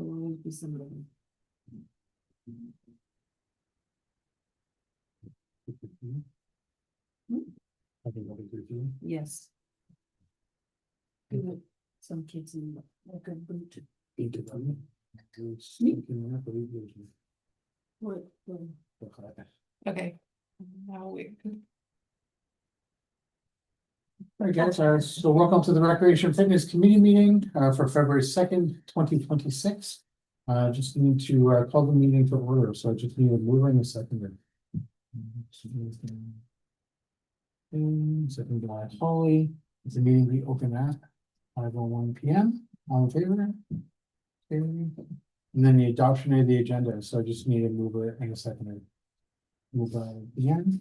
for December. I think that'll be good for you. Yes. Good. Some kids in like a boot. Into them. Thinking that, but it was- What? Okay. Okay. Now we. All right, guys, so welcome to the Recreation and Fitness Committee meeting for February 2nd, 2026. Just need to call the meeting to order, so I just need a mover and a seconder. Second by Holly. Is the meeting be open at 5:01 p.m. All in favor? Okay. And then the adoption of the agenda, so I just need a mover and a seconder. Move by Ian.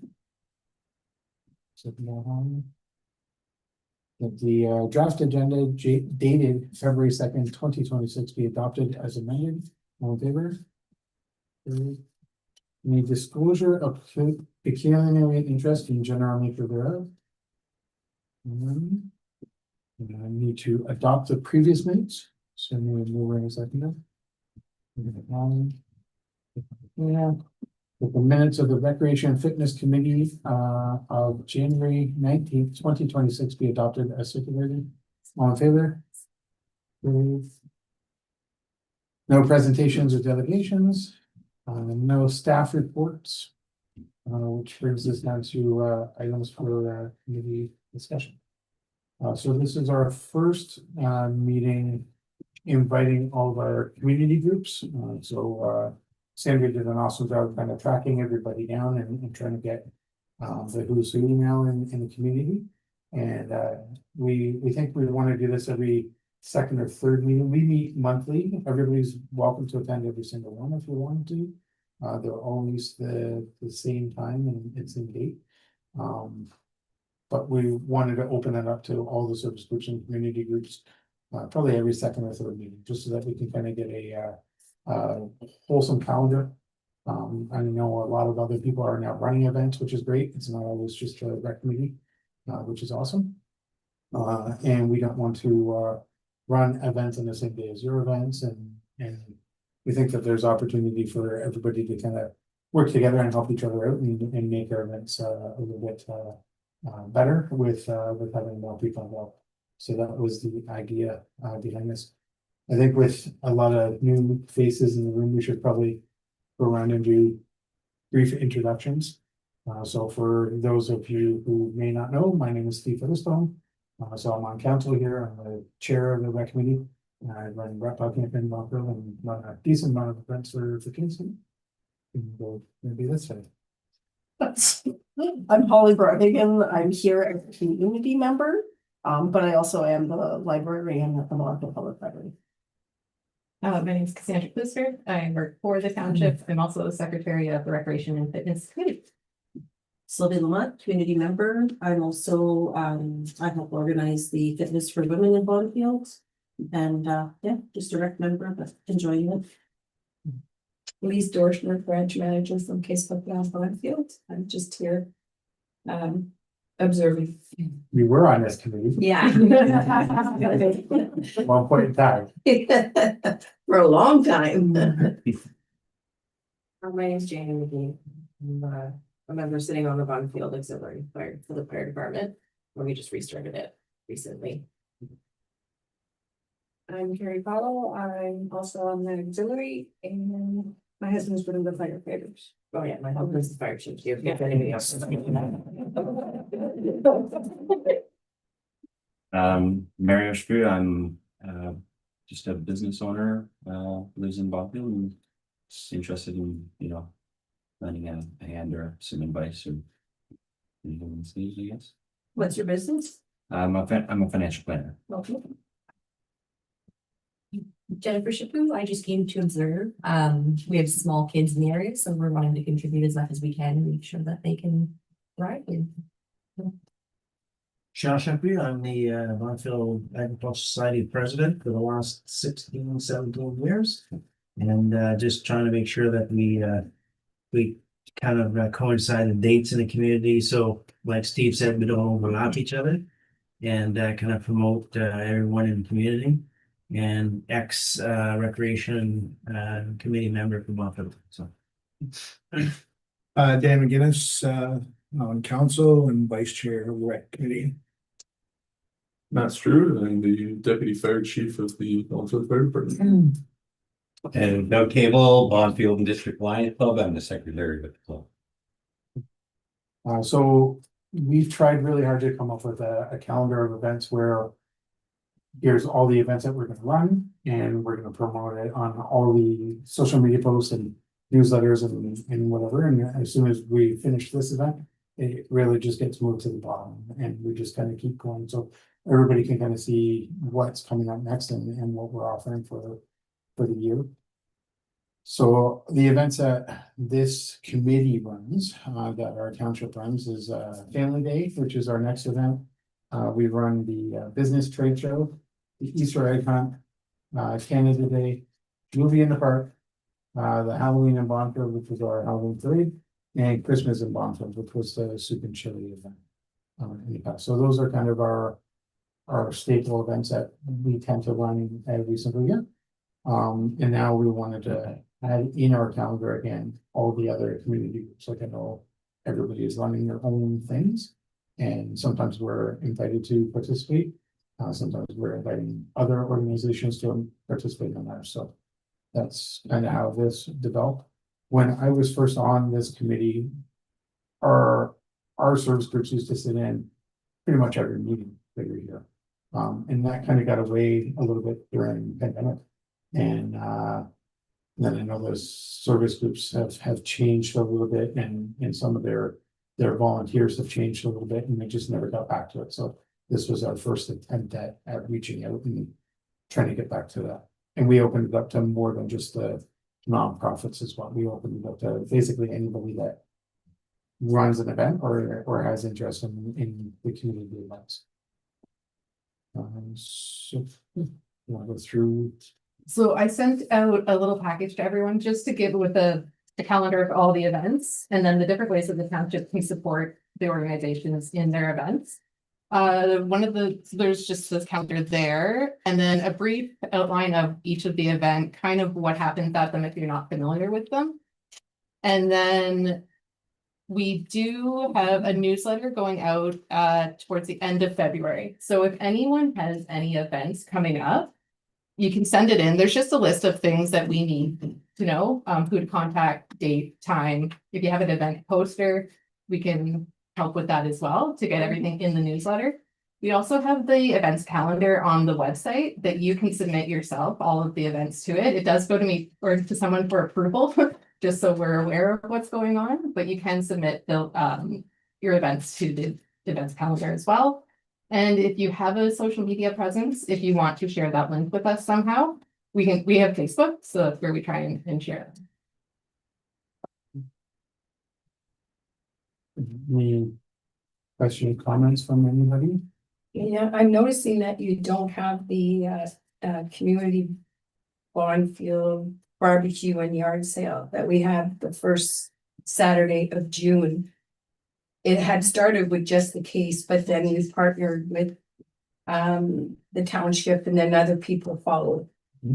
Second by Holly. That the draft agenda dated February 2nd, 2026 be adopted as amended. All in favor? Okay. Any disclosure of pecuniary interest in general nature thereof? And I need to adopt the previous minutes. So I'm going to move in a second. Yeah. With the minutes of the Recreation and Fitness Committee of January 19th, 2026 be adopted as circulated. All in favor? No presentations or delegations. No staff reports. Which brings us down to items for committee discussion. So this is our first meeting inviting all of our community groups. Sandra did an awesome job kind of tracking everybody down and trying to get the who's who email in the community. And we think we want to do this every second or third meeting. We meet monthly. Everybody's welcome to attend every single one if you want to. They're always the same time and it's in date. But we wanted to open it up to all the service groups and community groups, probably every second or third meeting, just so that we can kind of get a wholesome calendar. I know a lot of other people are now running events, which is great. It's not always just a rec committee, which is awesome. And we don't want to run events on the same day as your events, and we think that there's opportunity for everybody to kind of work together and help each other out and make our events a little bit better with having more people involved. So that was the idea behind this. I think with a lot of new faces in the room, we should probably go around and do brief introductions. So for those of you who may not know, my name is Steve Featherstone. So I'm on council here. I'm the chair of the rec committee. I run Rep Camp in Montreal and run a decent amount of events for Kingston. Maybe this way. I'm Holly Brodigan. I'm here as a community member, but I also am the librarian at the Montreal Public Library. My name is Cassandra Kluster. I work for the township. I'm also the secretary of the Recreation and Fitness Committee. Sylvie Lamont, community member. I'm also, I help organize the Fitness for Women in Bonfield. And yeah, just a rec member, but enjoying it. Lise Dorschner, branch manager from Casebook Bonfield. I'm just here observing. We were on this committee Yeah. at one point in time. For a long time. My name is Jane McGee. I'm a member sitting on the Bonfield Auxiliary Fire for the fire department, where we just restarted it recently. I'm Carrie Cottle. I'm also on the auxiliary, and my husband's one of the firefighters. Oh yeah, my husband's the fire chief too. Yeah. If anybody else. Mario Shrew, I'm just a business owner, lives in Bonfield and is interested in, lending a hand or some advice or anything these days, I guess. What's your business? I'm a financial planner. Okay. Jennifer Chaput, I just came to observe. We have small kids in the area, so we're wanting to contribute as much as we can and make sure that they can thrive. Sean Shempy, I'm the Bonfield Agricultural Society president for the last 16, 17 years. And just trying to make sure that we kind of coincide the dates in the community. So like Steve said, we don't overlap each other and kind of promote everyone in the community. and ex recreation committee member from Bonfield, so. Dan McGinnis, on council and vice chair of the rec committee. Matt Strud, I'm the deputy fire chief of the Bonfield Fire Department. And Doug Cable, Bonfield and District Lions Club, I'm the secretary of the club. So we've tried really hard to come up with a calendar of events where here's all the events that we're gonna run, and we're gonna promote it on all the social media posts and newsletters and whatever, and as soon as we finish this event, it really just gets moved to the bottom, and we just kind of keep going, so everybody can kind of see what's coming up next and what we're offering for the year. So the events that this committee runs, that our township runs, is Family Day, which is our next event. We run the business trade show, the Easter egg hunt, Canada Day, movie in the park, the Halloween in Bonfield, which was our Halloween parade, and Christmas in Bonfield, which was the soup and chili event. In the past, so those are kind of our staple events that we tend to run every single year. And now we wanted to add in our calendar again, all the other community groups, like I know everybody is running their own things. And sometimes we're invited to participate, sometimes we're inviting other organizations to participate in that, so. That's kind of how this developed. When I was first on this committee, our service groups used to sit in pretty much every meeting every year. And that kind of got away a little bit during the pandemic. And then I know those service groups have changed a little bit, and some of their volunteers have changed a little bit, and they just never got back to it. So this was our first attempt at reaching out and trying to get back to that. And we opened it up to more than just the nonprofits as well. We opened it up to basically anybody that runs an event or has interest in the community events. So you want to go through? So I sent out a little package to everyone just to give with the calendar of all the events and then the different ways that the township can support the organizations in their events. There's just this calendar there, and then a brief outline of each of the event, kind of what happens at them if you're not familiar with them. And then we do have a newsletter going out towards the end of February. So if anyone has any events coming up, you can send it in. There's just a list of things that we need to know, who to contact, date, time. If you have an event poster, we can help with that as well to get everything in the newsletter. We also have the events calendar on the website that you can submit yourself, all of the events to it. It does go to me or to someone for approval, just so we're aware of what's going on, but you can submit your events to the events calendar as well. And if you have a social media presence, if you want to share that link with us somehow, we have Facebook, so that's where we try and share them. Any questions, comments from anybody? Yeah, I'm noticing that you don't have the community Bonfield barbecue and yard sale that we have the first Saturday of June. It had started with just the case, but then we partnered with the township, and then other people followed.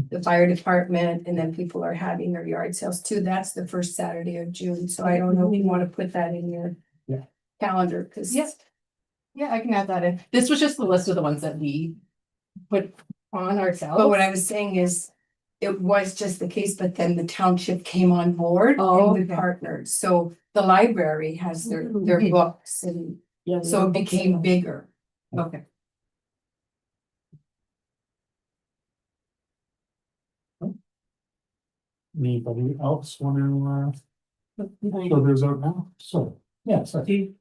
The fire department, and then people are having their yard sales too. That's the first Saturday of June, so I don't know if you want to put that in your calendar, because Yeah, I can add that in. This was just the list of the ones that we put on ourselves. but what I was saying is it was just the case, but then the township came on board Oh, and we okay. partnered. So the library has their books, and so it became bigger. Okay. Anybody else want to go those out now? So, yeah, sorry. Steve,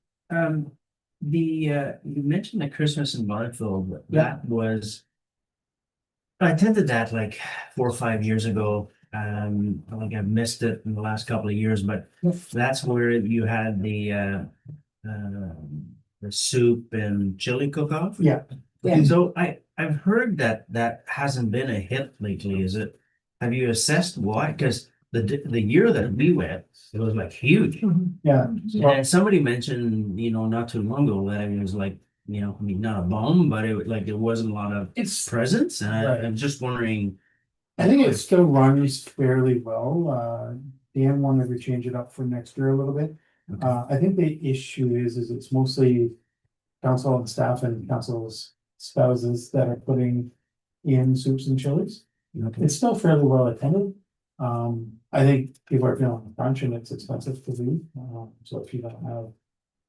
you mentioned the Christmas in Bonfield, that was. I attended that like 4 or 5 years ago. I think I've missed it in the last couple of years, but that's where you had the soup and chili cook-off. Yeah. So I've heard that hasn't been a hit lately, is it? Have you assessed why? Because the year that we went, it was like huge. Yeah. And somebody mentioned, not too long ago that it was like you know, I mean, not a bum, but it like there wasn't a lot of It's- presence, and Right. I'm just wondering. I think it still runs fairly well. Dan wanted to change it up for next year a little bit. I think the issue is it's mostly council and staff and council's spouses that are putting in soups and chilies. Okay. It's still fairly well attended. I think people are feeling the crunch and it's expensive to do. So if you don't have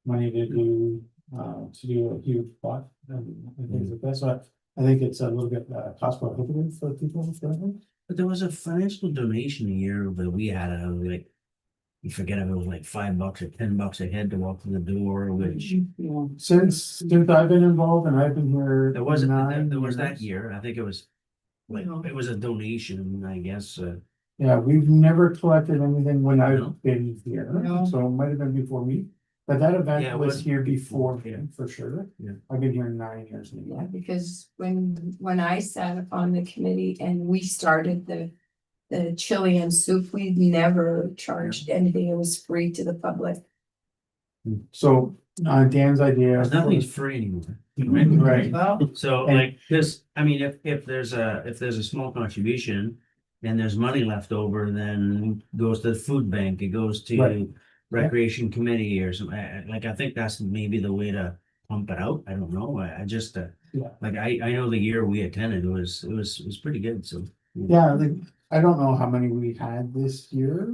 money to do a huge pot and things like that, so I think it's a little bit cost prohibitive for people. But there was a financial donation a year that we had, like, you forget if it was like $5 or $10 a head to walk through the door, which Since I've been involved and I've been here. there wasn't, 9 there was that years. year, I think it was. Like, it was a donation, I guess, Yeah, we've never collected anything when No. I've been here, No. so it might have been before me. But that Yeah, event it was was here before yeah. me, for sure. Yeah. I've been here 9 years Yeah, now. because when I sat on the committee and we started the chili and soup, we never charged anything. It was free to the public. So, Dan's idea. nothing's free anymore. Right. Well, So And- like this, I mean, if there's a small contribution and there's money left over, then it goes to the food bank, it goes to Right. recreation committee or something. Like, I think that's maybe the way to pump it out. I don't know. I just, Yeah. like, I know the year we attended, it was pretty good. So. Yeah, I don't know how many we had this year.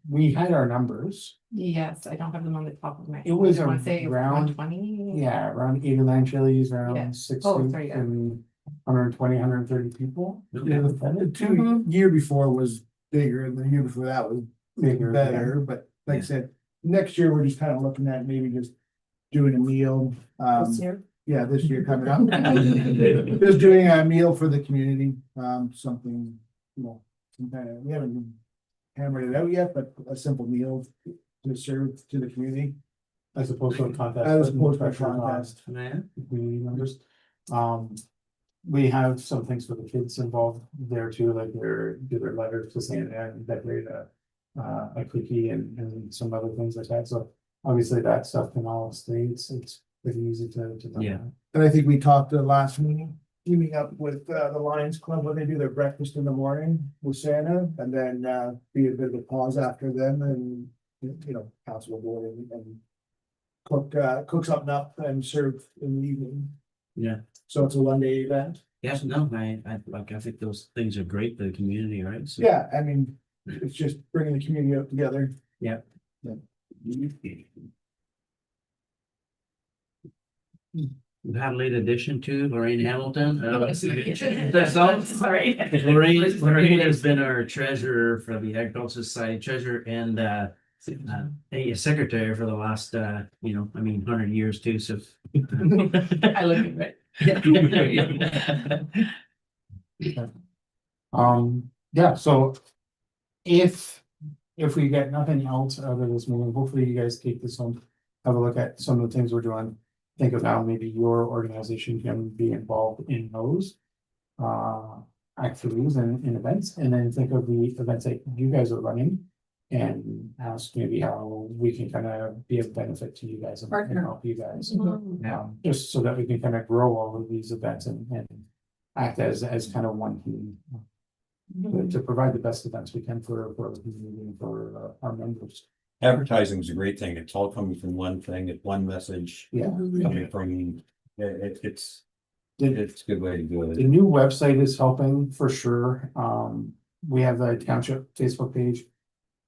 We had our numbers. Yes, I don't have them on the top of my. It was I want to say around- 120. Yeah, around 8 or 9 chilies, Yeah. around 6 Oh, sorry, yeah. and 120, 130 people. Yeah, the year before was bigger, and the year before that was Bigger, better, but like I said, next year, we're just kind of looking at maybe just doing a meal. this year, Yeah, this year coming up. Just doing a meal for the community, something, some kind of, we haven't hammered it out yet, but a simple meal to serve to the community. As opposed to a contest. As opposed to a Pressure on contest. Yeah. Community members. We have some things for the kids involved there too, like do their letters to Santa and decorate a cookie and some other things like that. So obviously that stuff can all stay. It's pretty easy to. Yeah. And I think we talked the last meeting, teaming up with the Lions Club, where they do their breakfast in the morning with Santa, and then be a bit of a pause after them and, council board and cook something up and serve in the evening. Yeah. So it's a 1-day event. Yes, no, I think those things are great for the community, right? So. Yeah, I mean, it's just bringing the community up together. Yeah. We've had a late addition to Lorraine Hamilton. That's all. Sorry. Lorraine has been our treasurer for the Agricultural Society, treasurer and a secretary for the last 100 years too, so. I look at it. Yeah, so if we get nothing else out of this meeting, hopefully you guys take this home, have a look at some of the things we're doing. Think of how maybe your organization can be involved in those activities and events, and then think of the events that you guys are running. And ask maybe how we can kind of be of benefit to you guys and Partner. help you guys. Yeah. Just so that we can kind of grow all of these events and act as kind of one team. To provide the best events we can for the community and for our members. Advertising is a great thing. It's all coming from one thing, it's one message Yeah. coming from, it's a good way to do The it. new website is helping for sure. We have the township Facebook page.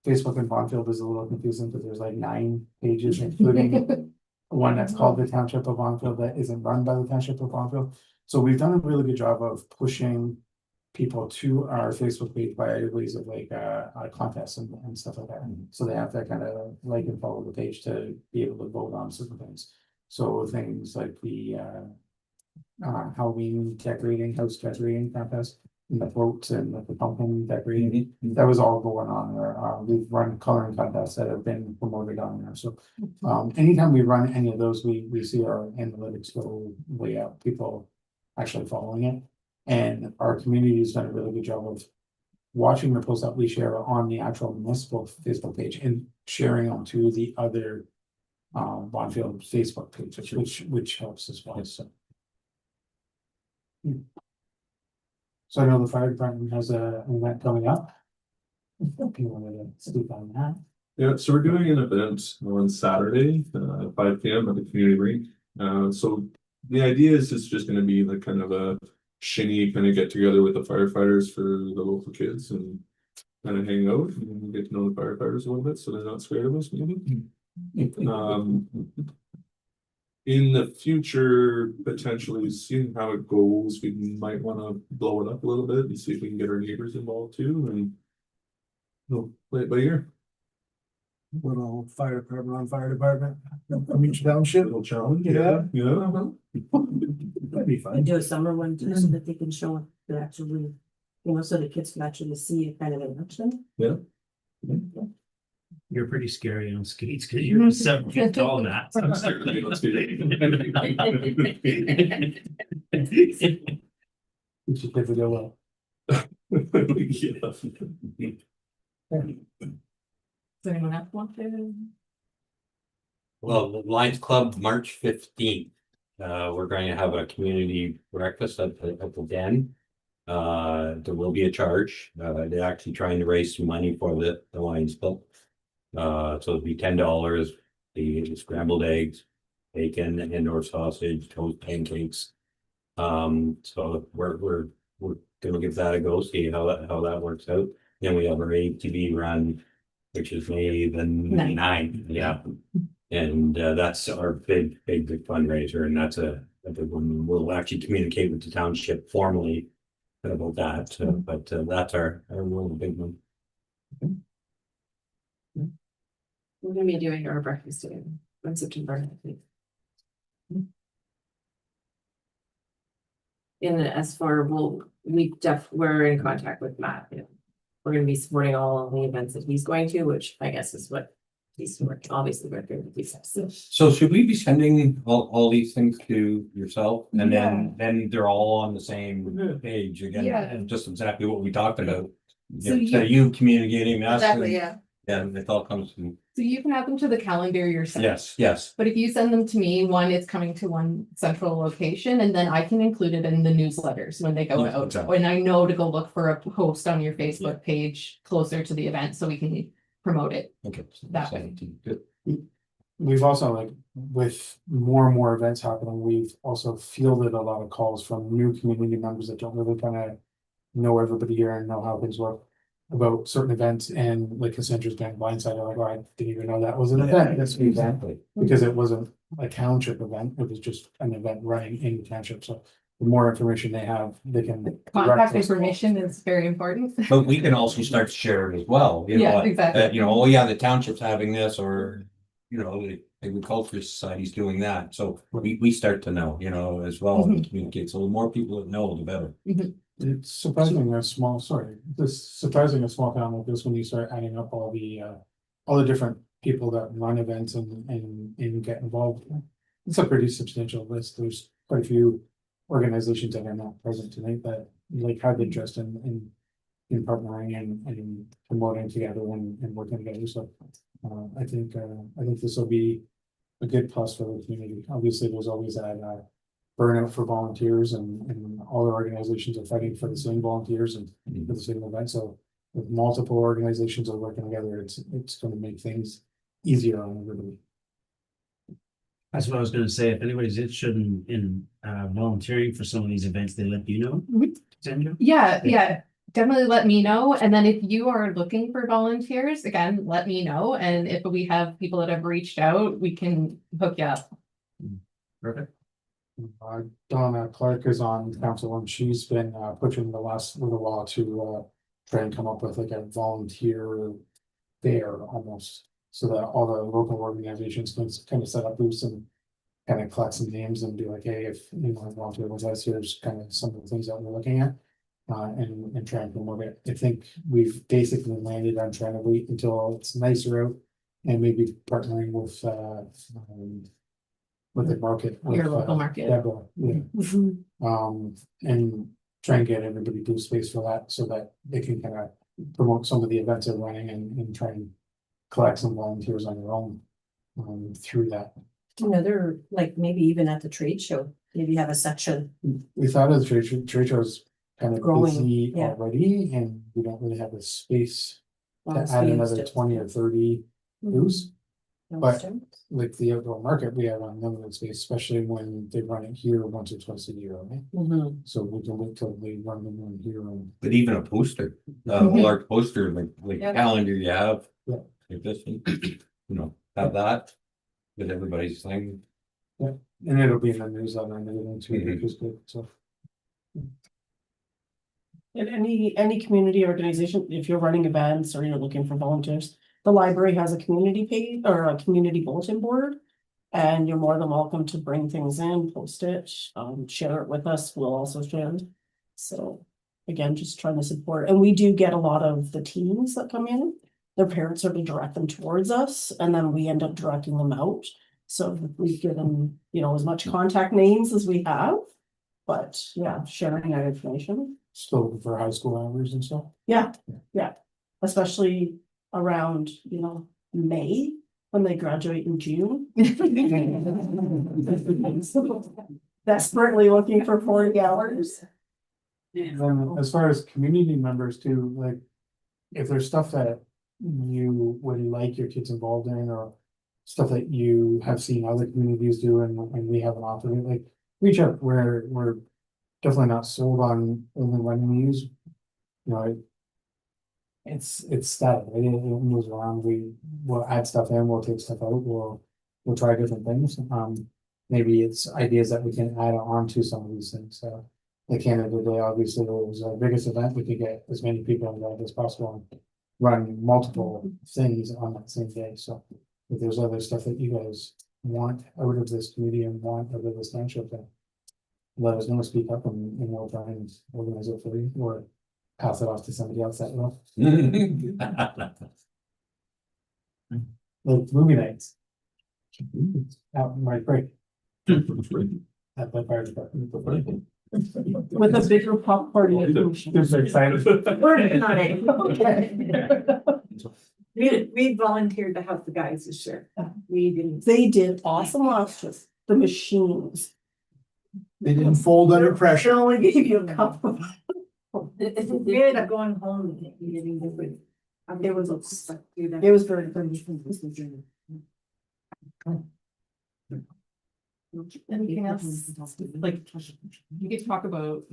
Facebook in Bonfield is a little confusing because there's like 9 pages, including one that's called the Township of Bonfield that isn't run by the Township of Bonfield. So we've done a really good job of pushing people to our Facebook page by ways of like contests and stuff like that. So they have to kind of like and follow the page to be able to vote on certain things. So things like the Halloween decorating, house decorating contest, and the floats and the pumpkin decorating, that was all going on there. We've run coloring contests that have been promoted on there. So anytime we run any of those, we see our analytics go way up, people actually following it. And our community has done a really good job of watching the posts that we share on the actual municipal Facebook page and sharing them to the other Bonfield Facebook page, which helps as well, so. So I know the fire department has an event coming up. If you wanted to speak on that. Yeah, so we're doing an event on Saturday, 5 p.m. at the community rink. So the idea is it's just gonna be like kind of a shinny kind of get together with the firefighters for the local kids and kind of hang out and get to know the firefighters a little bit, so they're not scared of us maybe. In the future, potentially seeing how it goes, we might want to blow it up a little bit and see if we can get our neighbors involved too and play it by ear. Little fire department on fire department, from each township. Little challenge, Yeah. yeah. That'd be And fun. do a summer one too, so that they can show it, that actually, so the kids can actually see it kind of in action. You're pretty scary on skates because you're 7 feet tall and that. We should give it a well. Does anyone else want to? Well, the Lions Club, March 15th. We're going to have a community breakfast at the Den. There will be a charge. They're actually trying to raise some money for the Lions Club. So it'll be $10, the scrambled eggs, bacon, indoor sausage, toast, pancakes. So we're gonna give that a go, see how that works out. Then we have our ATV run, which is May the 9th, yeah. And that's our big fundraiser, and that's a big one. We'll actually communicate with the township formally about that, but that's our real big one. We're gonna be doing our breakfast in September, I think. And as for, we're in contact with Matt. We're gonna be supporting all of the events that he's going to, which I guess is what he's working, obviously working with these steps. So should we be sending all these things to yourself, and then they're all on the same page again? Yeah. And just exactly what we talked about. So You communicating us. Exactly, and- Yeah, it all comes to, So you can add them to the calendar yourself. yes. But if you send them to me, one, it's coming to one central location, and then I can include it in the newsletters when they go Yeah, out. exactly. And I know to go look for a post on your Facebook page closer to the event, so we can promote it. Okay. That way. Good. We've also, like, with more and more events happening, we've also fielded a lot of calls from new community members that don't really kind of know everybody here and know how things work about certain events, and like Cassandra's been blindsided, like, oh, I didn't even know that was an event this weekend. Exactly. Because it wasn't a township event, it was just an event running in the township, so the more information they have, they can. Contact direct us. information is very important. But we can also start to share it as well, you know. Yeah, exactly. You know, oh yeah, the township's having this, or, you know, the agriculture society's doing that, so we start to know, you know, as well, and communicate, so the more people that know, the better. It's surprising a small, surprising a small town like this when you start adding up all the different people that run events and get involved. It's a pretty substantial list. There's quite a few organizations that are not present tonight that like have interest in partnering and promoting together and working together. So I think this will be a good plus for the community. Obviously, there's always that burnout for volunteers, and all the organizations are fighting for the same volunteers and for the same event. So if multiple organizations are working together, it's going to make things easier on everybody. That's what I was gonna say. If anybody's interested in volunteering for some of these events, they let you know. Sandra? Yeah, definitely let me know. And then if you are looking for volunteers, again, let me know. And if we have people that have reached out, we can hook you up. Perfect. Donna Clark is on council, and she's been pushing the last little while to try and come up with like a volunteer fair almost, so that all the local organizations can kind of set up booths and kind of collect some names and be like, hey, if you want to volunteer with us, here's kind of some of the things that we're looking at. And try and promote it. I think we've basically landed on trying to wait until it's nicer out and maybe partnering with the market. Your local market. Deborah, yeah. And try and get everybody booth space for that, so that they can kind of promote some of the events they're running and try and collect some volunteers on their own. through that. Another, like maybe even at the trade show, maybe have a section. We thought of the trade show is kind of Growing, busy yeah. already, and we don't really have the space to Lots add to use another it. 20 or 30 booths. No, But- still. Like the outdoor market, we have unlimited space, especially when they run it here once or twice a year, right? Mhm. So we can wait till they run them in here and. But even a poster, a Mhm. large poster, like Yeah. calendar you have. Yeah. Like this, one, you know, have that. With everybody's thing. And it'll be in the newsletter and everything too, which is good, so. And any community organization, if you're running events or you're looking for volunteers, the library has a community page or a community bulletin board. And you're more than welcome to bring things in, post it, share it with us, we'll also share it. So, again, just trying to support, and we do get a lot of the teens that come in. Their parents are to direct them towards us, and then we end up directing them out. So we give them, you know, as much contact names as we have. But yeah, sharing that information. Still for high school hours and stuff. Yeah, especially around, you know, May, when they graduate in June. Desperately looking for 40 hours. Then as far as community members too, like. If there's stuff that you would like your kids involved in, or stuff that you have seen other communities do and we haven't offered it, like, reach out, we're definitely not sold on only running these. You know, it's static, right? It moves around, we'll add stuff in, we'll take stuff out, we'll try different things. Maybe it's ideas that we can add on to some of these things, so. The Canada Day, obviously, was our biggest event, we could get as many people involved as possible and run multiple things on that same day, so. If there's other stuff that you guys want out of this community and want out of this township, then let us know, speak up, and we'll try and organize it for you, or pass it off to somebody else that will. Like movie nights. Out in my break. At the fire department. With a bigger pop party. Super excited. We volunteered to help the guys this year. We didn't. They did awesome last year, the machines. They didn't fold under They pressure. only gave you a cup of. We ended up going home. We didn't do it. There was a. It was very good. Anything else? Like, you could talk about,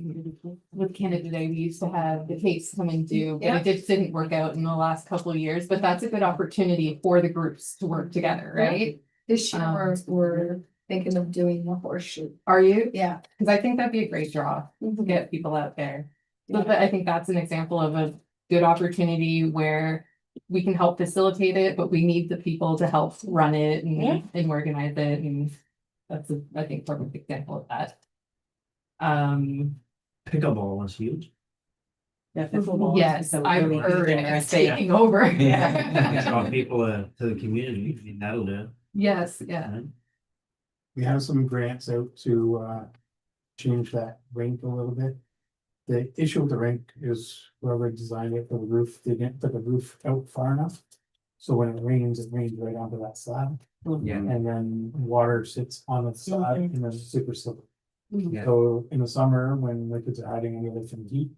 with Canada Day, we used to have the cakes come and do, but it just didn't work out in the last couple of years, but that's a good opportunity for the groups to work together, right? This year, we're thinking of doing a horseshoe. Are you? Yeah. Cause I think that'd be a great draw to get people out there. So I think that's an example of a good opportunity where we can help facilitate it, but we need the people to help run it and organize it, and that's a, I think, perfect example of that. Pickleball was huge. Yeah, pickleball. Yes, So I've really heard it's interesting. taking over. Draw people to the community, I mean, that'll do. Yes, yeah. We have some grants out to change that rink a little bit. The issue with the rink is whoever designed it for the roof, they didn't put the roof out far enough. So when it rains right onto that slab. Yeah. And then water sits on the slab and then it's super slippery. Yeah. So in the summer, when the kids are hiding away from heat.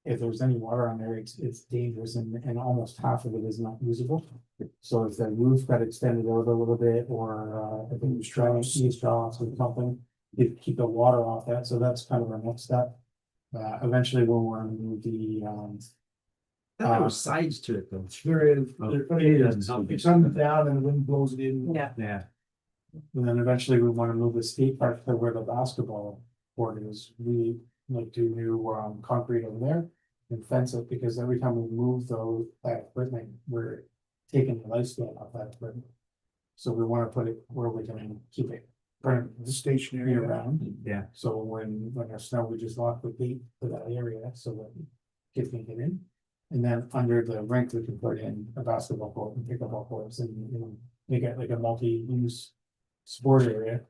If there's any water on there, it's dangerous and almost half of it is not usable. So if the roof got extended out a little bit, or if it was trying east troughs or something, you'd keep the water off that, so that's kind of our next step. Eventually we'll want to move the There were sides to it though. There is, it comes down and the wind blows it in. Yeah. Yeah. and then eventually we want to move the skate park to where the basketball court is. We like do new concrete over there and fence it, because every time we move that equipment, we're taking the lifespan off that equipment. So we want to put it where we can keep it stationary Stationary. around. Yeah. So when there's snow, we just lock the gate to that area so that kids can get in. And then under the rink, we can put in a basketball court and pickleball courts and, you know, make it like a multi-use sport area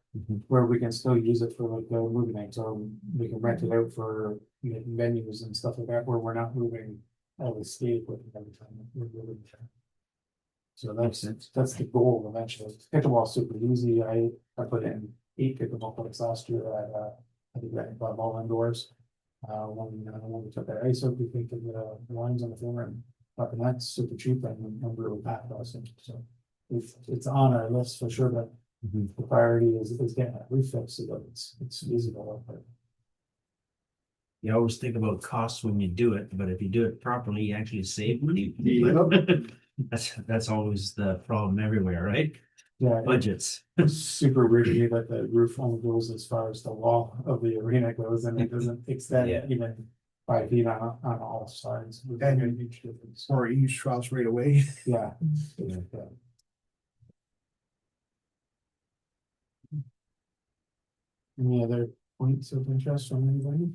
where we can still use it for like the movie night. So we can rent it out for, you know, venues and stuff like that, where we're not moving all the skate equipment every time. We're really So that's the goal eventually. Pickleball's super easy. I put in 8 pickleball courts last year at, I think that ball indoors. When we took that ice out, we painted the lines on the floor and, and that's super cheap and really packed also. So it's on our list for sure, but the priority is getting that refix so that it's feasible. You always think about costs when you do it, but if you do it properly, you actually save money. That's always the problem everywhere, right? Yeah, Budgets. it's super weird to me that the roof only goes as far as the wall of the arena goes and it doesn't extend Yeah. even 5 feet on all sides. It's a huge difference. Or a huge cross right away. Yeah. Any other points of interest from anybody?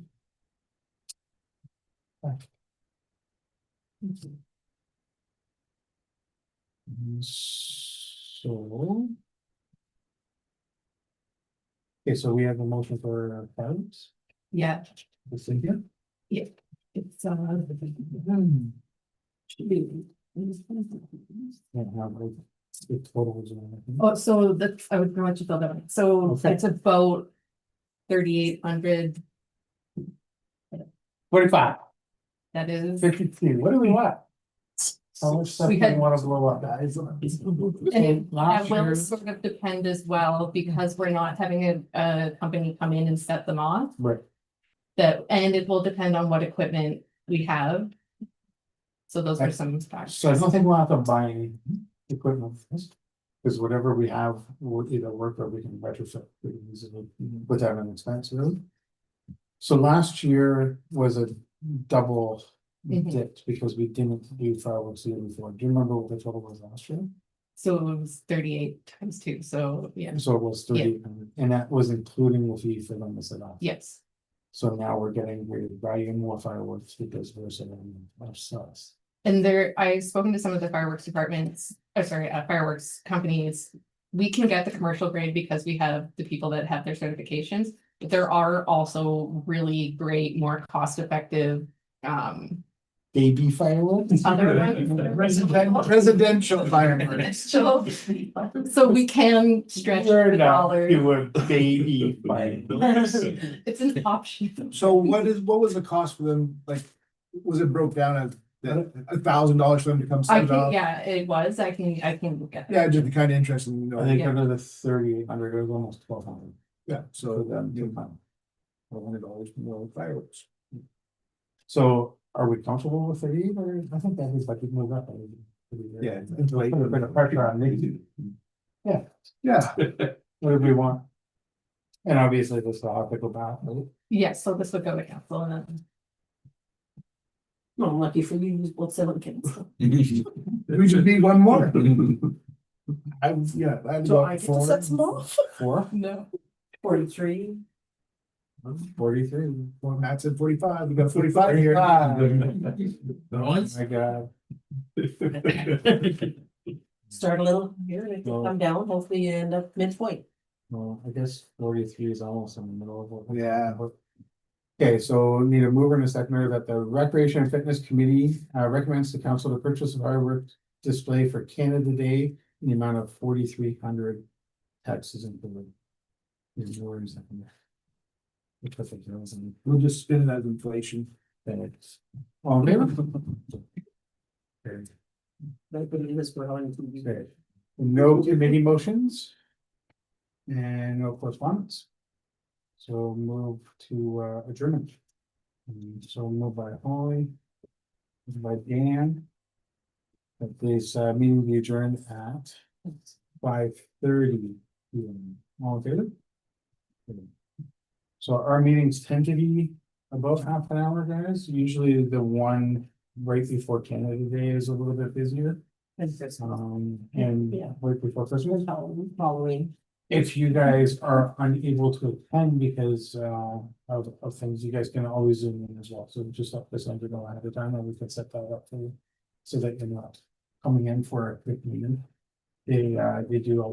So. Okay, so we have a motion for parents. Yeah, Cynthia? it's, Yeah, like, the totals and everything. oh, so that's, I would want to fill that out. So Okay. it's about 3,800. 45, That is. 52, what do we want? How much stuff do We we had- wanna blow up, guys? And that will sort of depend as well, because we're not having a company come in and set them off. Right. And it will depend on what equipment we have. So those are some factors. So I don't think we'll have to buy any equipment for this. Because whatever we have will either work or we can retrofit pretty easily without an expense, really. So last year was a double Mhm. dip because we didn't do fireworks the year before. Do you remember what the total was last year? So it was 38 times 2, so yeah, So it was 3,800, and that was including the fee for them to set off. yes. So now we're buying more fireworks because we're setting ourselves. And I've spoken to some of the fireworks departments, fireworks companies. We can get the commercial grade because we have the people that have their certifications, but there are also really great, more cost-effective, Baby fireworks? other ones. Residential fireworks. So we can stretch We're the not dollars. doing baby fireworks. It's an option. So what was the cost for them, like, was it broke down as $1,000 for them to come I set it can, off? yeah, it was, I can look at. Yeah, just be kind of interesting, you know. I think Yeah. under the 3,800, it was almost 1,200 Yeah, for so them to come. $100 more fireworks. So are we comfortable with 38 or I think that is like we move up. Yeah. Put a bit of pressure on me. Yeah. What do we want? And obviously this will have to go back. Right? Yes, so this would go to council and then. Well, lucky for you, we'll sell it kids. We just need one more. I'd So go I up get to for set some off? 4, No. 43. 43. Well, Matt said 45, we got 45 here. Oh my God. Start a little here, and it can come down, hopefully you end up midpoint. Well, I guess 43 is almost in the middle of what. Yeah. Okay, so need a mover and a seconder that the Recreation and Fitness Committee recommends to council to purchase a fireworks display for Canada Day in the amount of 4,300, taxes included. Is mover and seconder. Perfect. We'll just spin it as inflation. Thanks. All in favor? Okay. But it is for all. Okay. No committee motions. And no correspondence. So move to adjournment. So move by Holly. Moved by Dan. That this meeting will be adjourned at 5:30 p.m. All in favor? Okay. So our meetings tend to be about half an hour, guys. Usually the one right before Canada Day is a little bit busier. And Yeah. right before Christmas. Following. If you guys are unable to attend because of things, you guys can always zoom in as well. So just let this know ahead of time and we can set that up for you. So that you're not coming in for a quick meeting. They do a